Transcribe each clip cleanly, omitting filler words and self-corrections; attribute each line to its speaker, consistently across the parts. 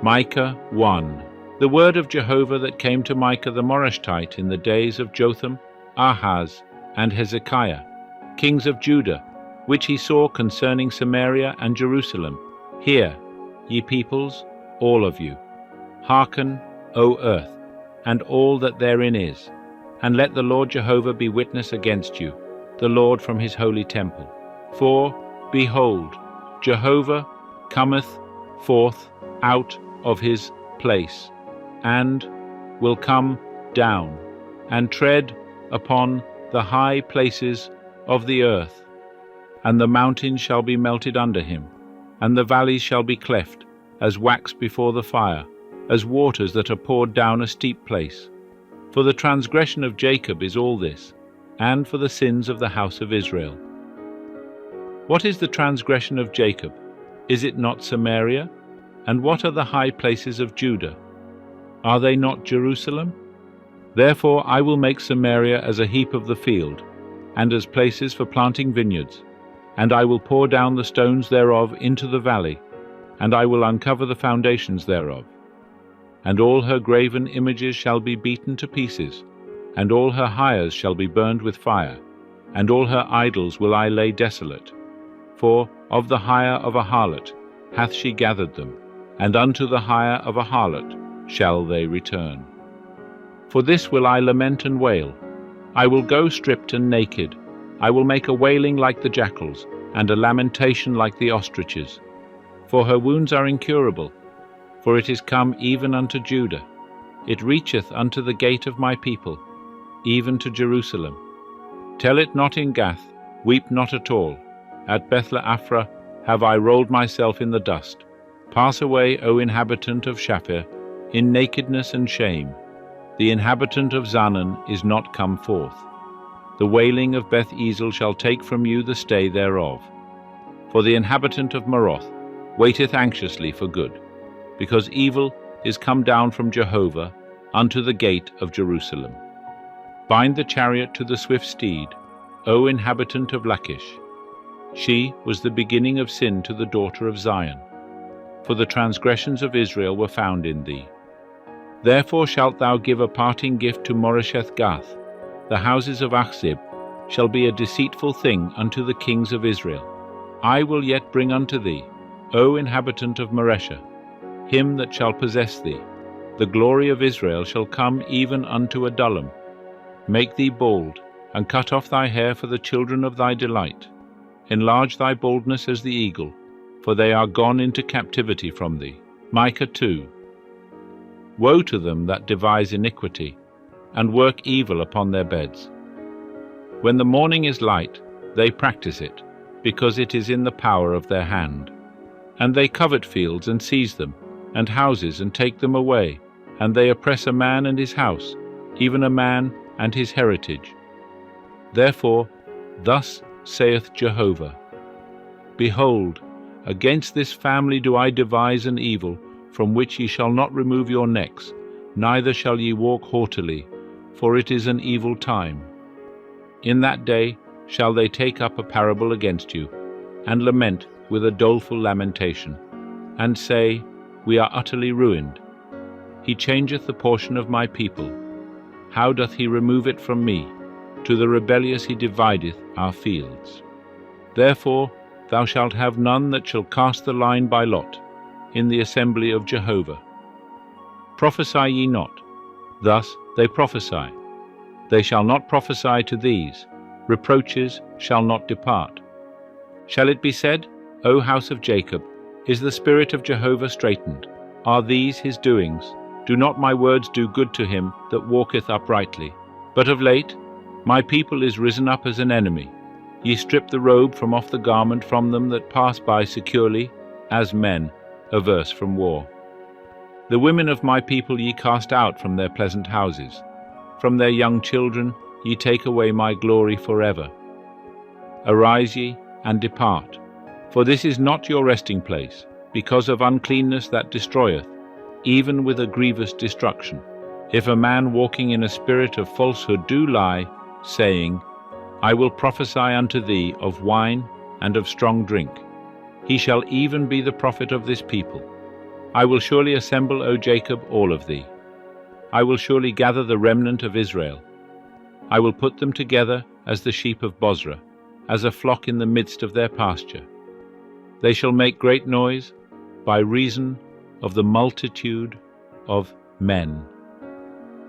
Speaker 1: Micah 1. The word of Jehovah that came to Micah the Morashtite in the days of Jotham, Ahaz, and Hezekiah, kings of Judah, which he saw concerning Samaria and Jerusalem. Hear, ye peoples, all of you. Hearken, O earth, and all that therein is, and let the Lord Jehovah be witness against you, the Lord from his holy temple. For, behold, Jehovah cometh forth out of his place, and will come down, and tread upon the high places of the earth, and the mountains shall be melted under him, and the valleys shall be cleft, as wax before the fire, as waters that are poured down a steep place. For the transgression of Jacob is all this, and for the sins of the house of Israel. What is the transgression of Jacob? Is it not Samaria? And what are the high places of Judah? Are they not Jerusalem? Therefore I will make Samaria as a heap of the field, and as places for planting vineyards, and I will pour down the stones thereof into the valley, and I will uncover the foundations thereof. And all her graven images shall be beaten to pieces, and all her hires shall be burned with fire, and all her idols will I lay desolate. For of the hire of a harlot hath she gathered them, and unto the hire of a harlot shall they return. For this will I lament and wail. I will go stripped and naked. I will make a wailing like the jackals, and a lamentation like the ostriches. For her wounds are incurable, for it is come even unto Judah. It reacheth unto the gate of my people, even to Jerusalem. Tell it not in Gath, weep not at all. At Bethlehem have I rolled myself in the dust. Pass away, O inhabitant of Shaphir, in nakedness and shame. The inhabitant of Zanan is not come forth. The wailing of Beth Ezel shall take from you the stay thereof. For the inhabitant of Maroth waiteth anxiously for good, because evil is come down from Jehovah unto the gate of Jerusalem. Bind the chariot to the swift steed, O inhabitant of Lachish. She was the beginning of sin to the daughter of Zion, for the transgressions of Israel were found in thee. Therefore shalt thou give a parting gift to Moresheth Gath. The houses of Achzib shall be a deceitful thing unto the kings of Israel. I will yet bring unto thee, O inhabitant of Mareshah, him that shall possess thee. The glory of Israel shall come even unto Adullam. Make thee bald, and cut off thy hair for the children of thy delight. Enlarge thy boldness as the eagle, for they are gone into captivity from thee. Micah 2. Woe to them that devise iniquity, and work evil upon their beds. When the morning is light, they practice it, because it is in the power of their hand. And they covet fields and seize them, and houses and take them away, and they oppress a man and his house, even a man and his heritage. Therefore, thus saith Jehovah, Behold, against this family do I devise an evil, from which ye shall not remove your necks, neither shall ye walk haughtily, for it is an evil time. In that day shall they take up a parable against you, and lament with a doleful lamentation, and say, We are utterly ruined. He changeth the portion of my people. How doth he remove it from me? To the rebellious he divideth our fields. Therefore thou shalt have none that shall cast the line by lot in the assembly of Jehovah. Prophesy ye not. Thus they prophesy. They shall not prophesy to these. Reproaches shall not depart. Shall it be said, O house of Jacob, is the spirit of Jehovah straitened? Are these his doings? Do not my words do good to him that walketh uprightly? But of late my people is risen up as an enemy. Ye strip the robe from off the garment from them that pass by securely, as men, averse from war. The women of my people ye cast out from their pleasant houses. From their young children ye take away my glory forever. Arise ye, and depart, for this is not your resting place, because of uncleanness that destroyeth, even with a grievous destruction. If a man walking in a spirit of falsehood do lie, saying, I will prophesy unto thee of wine and of strong drink, he shall even be the prophet of this people. I will surely assemble, O Jacob, all of thee. I will surely gather the remnant of Israel. I will put them together as the sheep of Bozrah, as a flock in the midst of their pasture. They shall make great noise by reason of the multitude of men.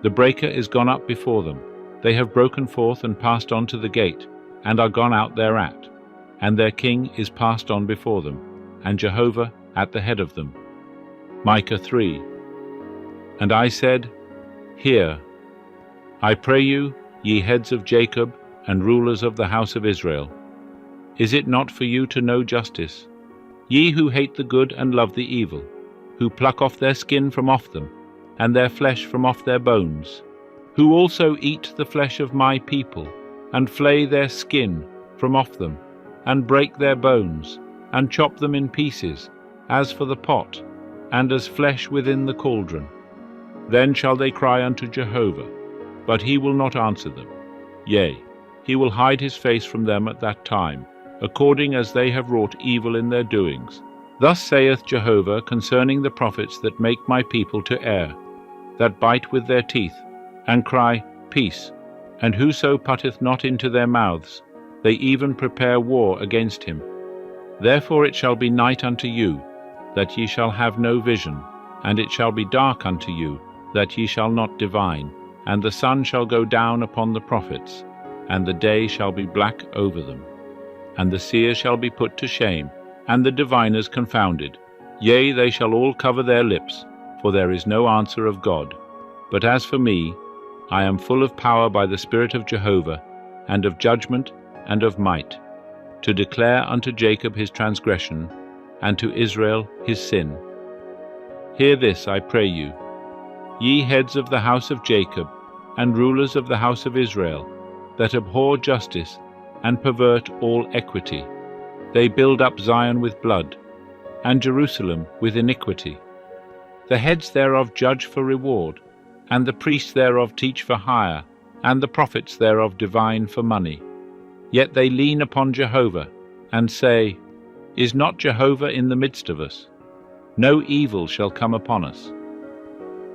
Speaker 1: The breaker is gone up before them. They have broken forth and passed on to the gate, and are gone out thereat. And their king is passed on before them, and Jehovah at the head of them. Micah 3. And I said, Hear, I pray you, ye heads of Jacob, and rulers of the house of Israel. Is it not for you to know justice? Ye who hate the good and love the evil, who pluck off their skin from off them, and their flesh from off their bones, who also eat the flesh of my people, and flay their skin from off them, and break their bones, and chop them in pieces, as for the pot, and as flesh within the cauldron. Then shall they cry unto Jehovah, but he will not answer them. Yea, he will hide his face from them at that time, according as they have wrought evil in their doings. Thus saith Jehovah concerning the prophets that make my people to err, that bite with their teeth, and cry, Peace, and whoso putteth not into their mouths, they even prepare war against him. Therefore it shall be night unto you, that ye shall have no vision, and it shall be dark unto you, that ye shall not divine, and the sun shall go down upon the prophets, and the day shall be black over them. And the seers shall be put to shame, and the diviners confounded. Yea, they shall all cover their lips, for there is no answer of God. But as for me, I am full of power by the Spirit of Jehovah, and of judgment, and of might, to declare unto Jacob his transgression, and to Israel his sin. Hear this, I pray you, ye heads of the house of Jacob, and rulers of the house of Israel, that abhor justice, and pervert all equity. They build up Zion with blood, and Jerusalem with iniquity. The heads thereof judge for reward, and the priests thereof teach for hire, and the prophets thereof divine for money. Yet they lean upon Jehovah, and say, Is not Jehovah in the midst of us? No evil shall come upon us.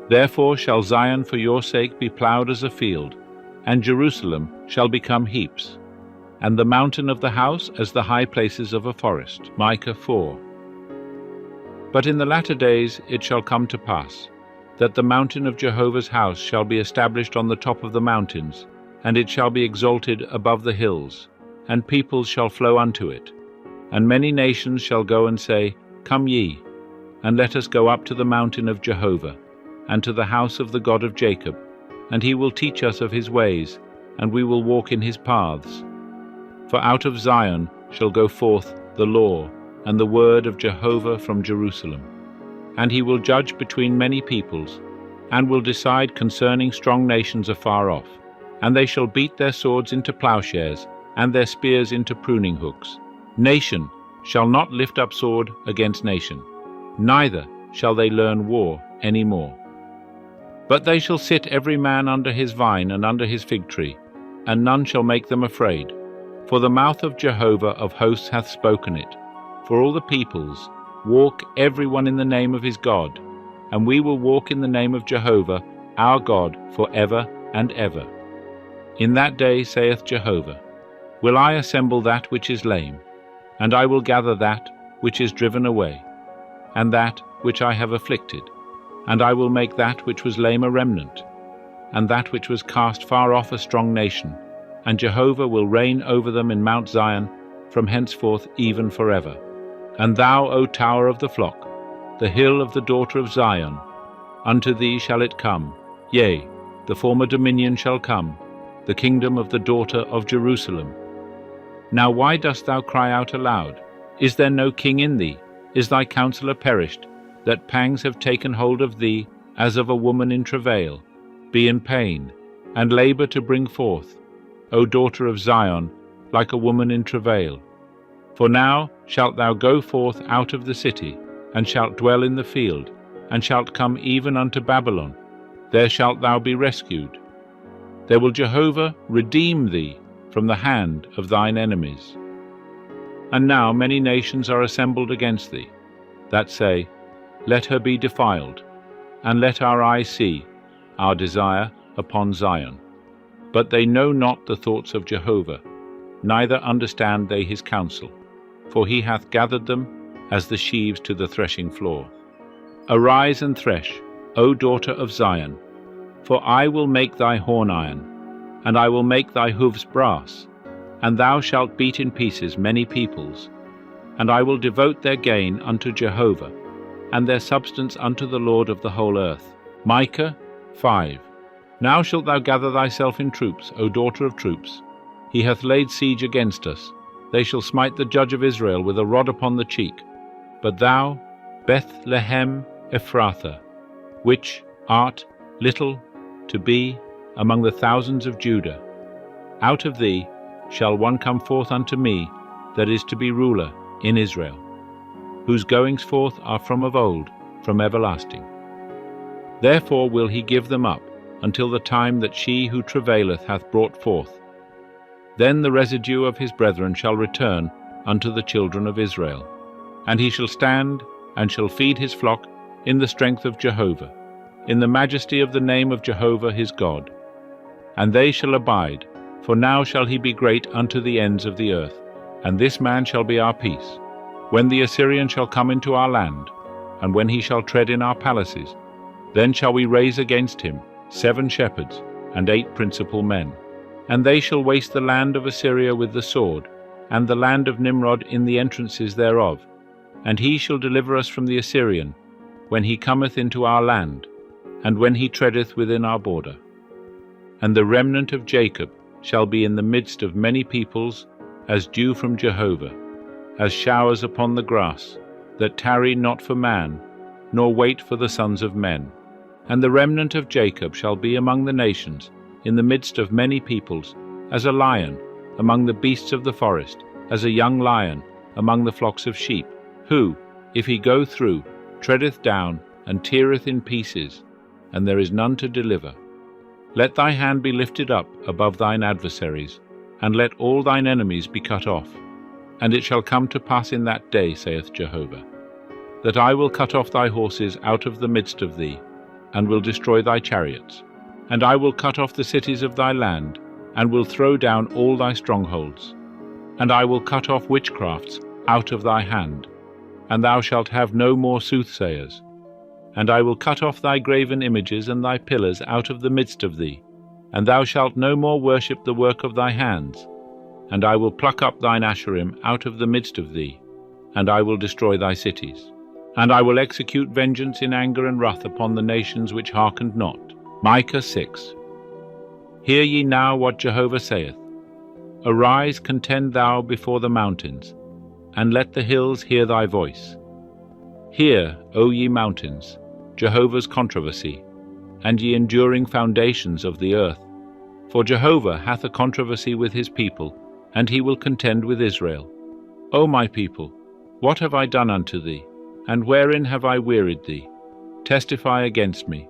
Speaker 1: Therefore shall Zion for your sake be plowed as a field, and Jerusalem shall become heaps, and the mountain of the house as the high places of a forest. Micah 4. But in the latter days it shall come to pass, that the mountain of Jehovah's house shall be established on the top of the mountains, and it shall be exalted above the hills, and peoples shall flow unto it. And many nations shall go and say, Come ye, and let us go up to the mountain of Jehovah, and to the house of the God of Jacob, and he will teach us of his ways, and we will walk in his paths. For out of Zion shall go forth the law and the word of Jehovah from Jerusalem. And he will judge between many peoples, and will decide concerning strong nations afar off. And they shall beat their swords into plowshares, and their spears into pruning hooks. Nation shall not lift up sword against nation, neither shall they learn war any more. But they shall sit every man under his vine and under his fig tree, and none shall make them afraid. For the mouth of Jehovah of hosts hath spoken it. For all the peoples walk every one in the name of his God, and we will walk in the name of Jehovah our God for ever and ever. In that day, saith Jehovah, will I assemble that which is lame, and I will gather that which is driven away, and that which I have afflicted, and I will make that which was lame a remnant, and that which was cast far off a strong nation, and Jehovah will reign over them in Mount Zion from henceforth even forever. And thou, O tower of the flock, the hill of the daughter of Zion, unto thee shall it come, yea, the former dominion shall come, the kingdom of the daughter of Jerusalem. Now why dost thou cry out aloud? Is there no king in thee? Is thy counselor perished, that pangs have taken hold of thee as of a woman in travail? Be in pain, and labour to bring forth, O daughter of Zion, like a woman in travail. For now shalt thou go forth out of the city, and shalt dwell in the field, and shalt come even unto Babylon. There shalt thou be rescued. There will Jehovah redeem thee from the hand of thine enemies. And now many nations are assembled against thee, that say, let her be defiled, and let our eyes see our desire upon Zion. But they know not the thoughts of Jehovah, neither understand they his counsel, for he hath gathered them as the sheaves to the threshing floor. Arise and thresh, O daughter of Zion, for I will make thy horn iron, and I will make thy hoofs brass, and thou shalt beat in pieces many peoples, and I will devote their gain unto Jehovah, and their substance unto the Lord of the whole earth. Micah 5. Now shalt thou gather thyself in troops, O daughter of troops. He hath laid siege against us. They shall smite the judge of Israel with a rod upon the cheek. But thou, Bethlehem Ephrathah, which art little to be among the thousands of Judah, out of thee shall one come forth unto me that is to be ruler in Israel, whose goings forth are from of old, from everlasting. Therefore will he give them up until the time that she who travaileth hath brought forth. Then the residue of his brethren shall return unto the children of Israel, and he shall stand and shall feed his flock in the strength of Jehovah, in the majesty of the name of Jehovah his God. And they shall abide, for now shall he be great unto the ends of the earth, and this man shall be our peace. When the Assyrian shall come into our land, and when he shall tread in our palaces, then shall we raise against him 7 shepherds and 8 principal men. And they shall waste the land of Assyria with the sword, and the land of Nimrod in the entrances thereof. And he shall deliver us from the Assyrian, when he cometh into our land, and when he treadeth within our border. And the remnant of Jacob shall be in the midst of many peoples, as dew from Jehovah, as showers upon the grass, that tarry not for man, nor wait for the sons of men. And the remnant of Jacob shall be among the nations, in the midst of many peoples, as a lion among the beasts of the forest, as a young lion among the flocks of sheep, who, if he go through, treadeth down and teareth in pieces, and there is none to deliver. Let thy hand be lifted up above thine adversaries, and let all thine enemies be cut off. And it shall come to pass in that day, saith Jehovah, that I will cut off thy horses out of the midst of thee, and will destroy thy chariots. And I will cut off the cities of thy land, and will throw down all thy strongholds. And I will cut off witchcrafts out of thy hand, and thou shalt have no more soothsayers. And I will cut off thy graven images and thy pillars out of the midst of thee, and thou shalt no more worship the work of thy hands. And I will pluck up thine Asherim out of the midst of thee, and I will destroy thy cities. And I will execute vengeance in anger and wrath upon the nations which hearkened not. Micah 6. Hear ye now what Jehovah saith. Arise, contend thou before the mountains, and let the hills hear thy voice. Hear, O ye mountains, Jehovah's controversy, and ye enduring foundations of the earth. For Jehovah hath a controversy with his people, and he will contend with Israel. O my people, what have I done unto thee, and wherein have I wearied thee? Testify against me.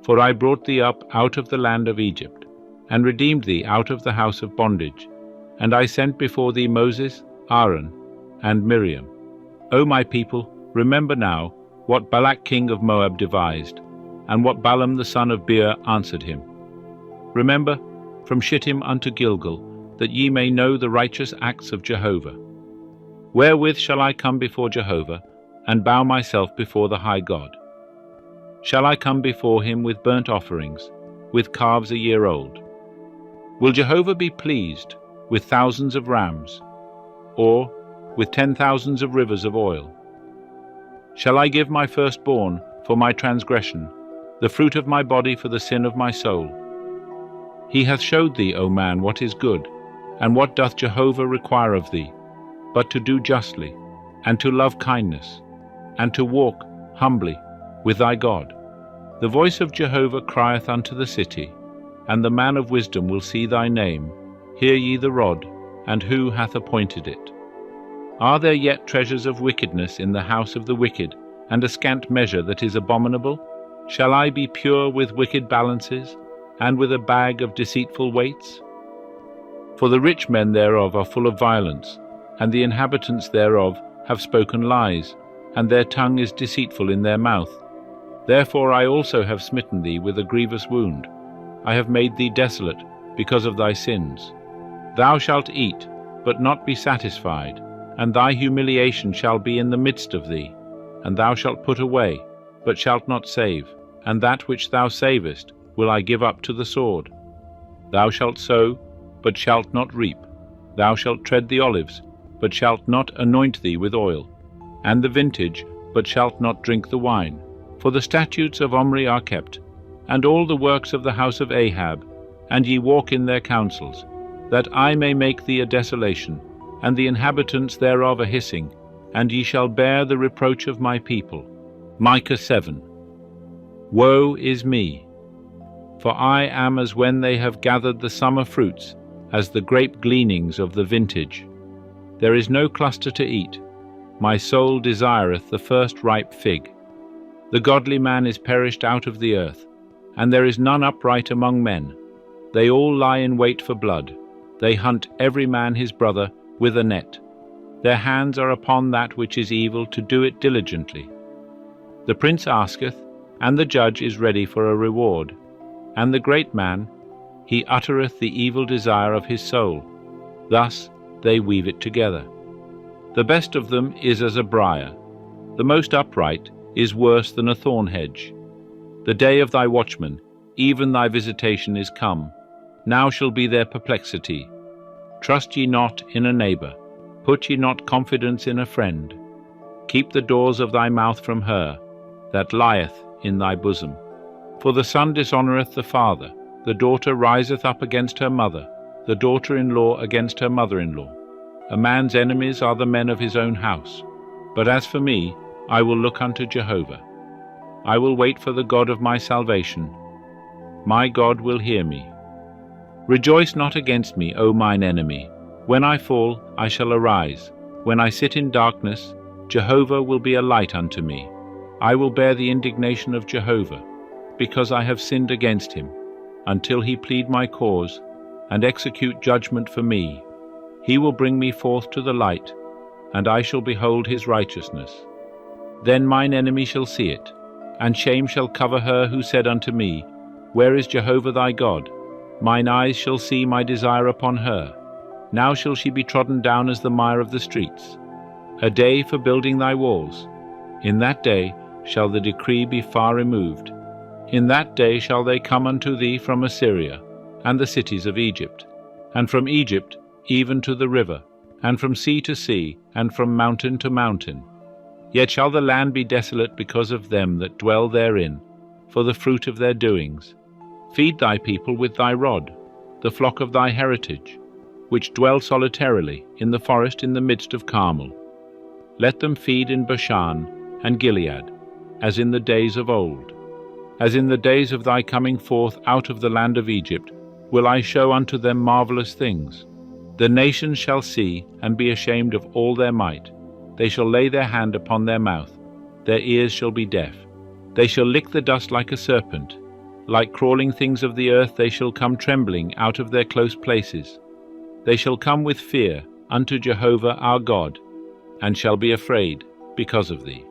Speaker 1: For I brought thee up out of the land of Egypt, and redeemed thee out of the house of bondage. And I sent before thee Moses, Aaron, and Miriam. O my people, remember now what Balak king of Moab devised, and what Balaam the son of Beor answered him. Remember, from Shittim unto Gilgal, that ye may know the righteous acts of Jehovah. Wherewith shall I come before Jehovah, and bow myself before the high God? Shall I come before him with burnt offerings, with calves a year old? Will Jehovah be pleased with thousands of rams, or with 10,000s of rivers of oil? Shall I give my firstborn for my transgression, the fruit of my body for the sin of my soul? He hath showed thee, O man, what is good, and what doth Jehovah require of thee, but to do justly, and to love kindness, and to walk humbly with thy God. The voice of Jehovah crieth unto the city, and the man of wisdom will see thy name. Hear ye the rod, and who hath appointed it? Are there yet treasures of wickedness in the house of the wicked, and a scant measure that is abominable? Shall I be pure with wicked balances, and with a bag of deceitful weights? For the rich men thereof are full of violence, and the inhabitants thereof have spoken lies, and their tongue is deceitful in their mouth. Therefore I also have smitten thee with a grievous wound. I have made thee desolate because of thy sins. Thou shalt eat, but not be satisfied, and thy humiliation shall be in the midst of thee. And thou shalt put away, but shalt not save, and that which thou savest will I give up to the sword. Thou shalt sow, but shalt not reap. Thou shalt tread the olives, but shalt not anoint thee with oil, and the vintage, but shalt not drink the wine. For the statutes of Omri are kept, and all the works of the house of Ahab, and ye walk in their counsels, that I may make thee a desolation, and the inhabitants thereof a hissing, and ye shall bear the reproach of my people. Micah 7. Woe is me! For I am as when they have gathered the summer fruits, as the grape gleanings of the vintage. There is no cluster to eat. My soul desireth the first ripe fig. The godly man is perished out of the earth, and there is none upright among men. They all lie in wait for blood. They hunt every man his brother with a net. Their hands are upon that which is evil, to do it diligently. The prince asketh, and the judge is ready for a reward. And the great man, he uttereth the evil desire of his soul. Thus they weave it together. The best of them is as a briar. The most upright is worse than a thorn hedge. The day of thy watchman, even thy visitation, is come. Now shall be their perplexity. Trust ye not in a neighbor. Put ye not confidence in a friend. Keep the doors of thy mouth from her that lieth in thy bosom. For the son dishonoureth the father, the daughter riseth up against her mother, the daughter-in-law against her mother-in-law. A man's enemies are the men of his own house. But as for me, I will look unto Jehovah. I will wait for the God of my salvation. My God will hear me. Rejoice not against me, O mine enemy. When I fall, I shall arise. When I sit in darkness, Jehovah will be a light unto me. I will bear the indignation of Jehovah, because I have sinned against him, until he plead my cause, and execute judgment for me. He will bring me forth to the light, and I shall behold his righteousness. Then mine enemy shall see it, and shame shall cover her who said unto me, Where is Jehovah thy God? Mine eyes shall see my desire upon her. Now shall she be trodden down as the mire of the streets. A day for building thy walls. In that day shall the decree be far removed. In that day shall they come unto thee from Assyria, and the cities of Egypt, and from Egypt even to the river, and from sea to sea, and from mountain to mountain. Yet shall the land be desolate because of them that dwell therein, for the fruit of their doings. Feed thy people with thy rod, the flock of thy heritage, which dwell solitarily in the forest in the midst of Carmel. Let them feed in Bashan and Gilead, as in the days of old. As in the days of thy coming forth out of the land of Egypt, will I show unto them marvelous things. The nations shall see and be ashamed of all their might. They shall lay their hand upon their mouth. Their ears shall be deaf. They shall lick the dust like a serpent. Like crawling things of the earth they shall come trembling out of their close places. They shall come with fear unto Jehovah our God, and shall be afraid because of thee.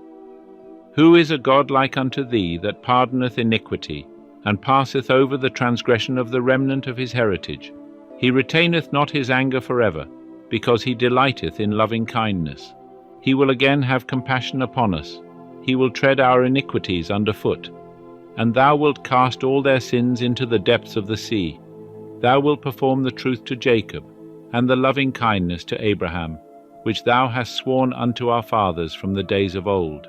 Speaker 1: Who is a God like unto thee, that pardoneth iniquity, and passeth over the transgression of the remnant of his heritage? He retaineth not his anger forever, because he delighteth in loving kindness. He will again have compassion upon us. He will tread our iniquities under foot. And thou wilt cast all their sins into the depths of the sea. Thou wilt perform the truth to Jacob, and the loving kindness to Abraham, which thou hast sworn unto our fathers from the days of old.